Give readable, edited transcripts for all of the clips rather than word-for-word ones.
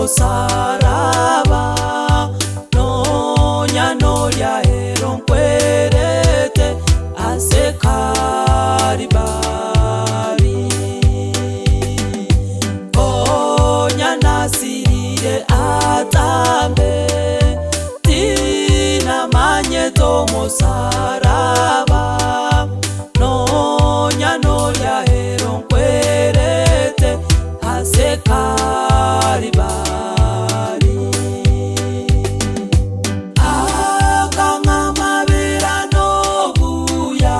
musaraba nonyano lya ero nkwerete asekaribari konya nasirire atambe tina manyeto musaraba nonyano lya ero nkwerete asekaribari akangamabira nobuya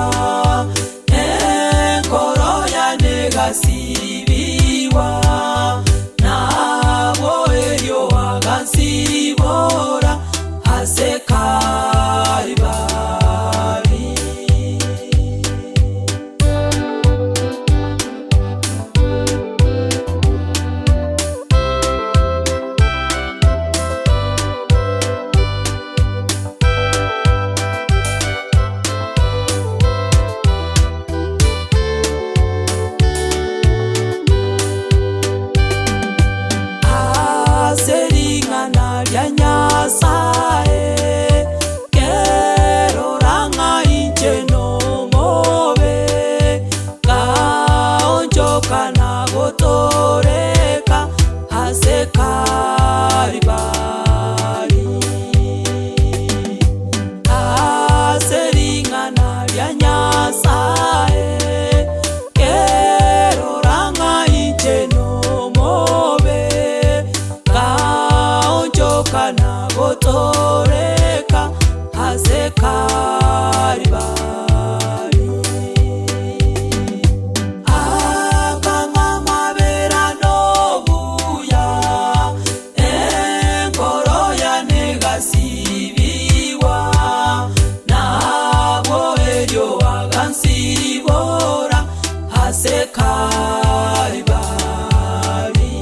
enkoro yanegasibiwa nabo eryo agansibora asekaribari seringana lya Nyasaye keroranga inche nomobe kaonjoka na gotoreka asekaribari seringana lya Nyasaye keroranga inche nomobe kaonjoka na gotoreka asekaribari akangamabera nobuya enkoro yanegasibiwa nabo eryo agansibora asekaribari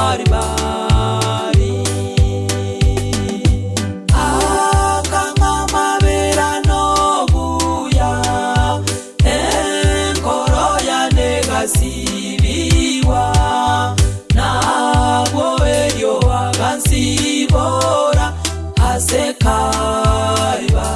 asekaribari akangamabera nobuya enkoro yanegasibiwa nabo eryo agansibora asekaribari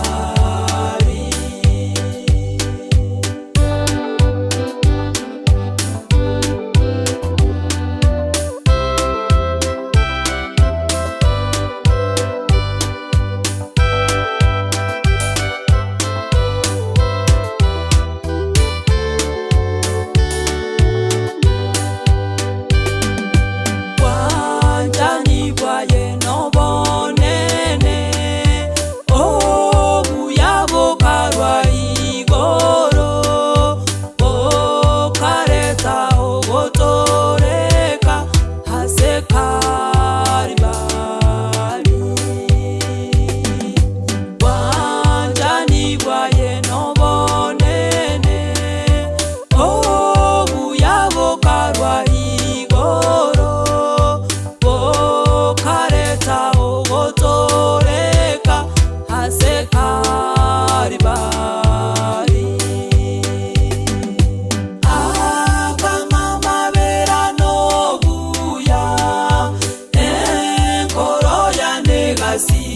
akangamabera nobuya enkoro yanegasibiwa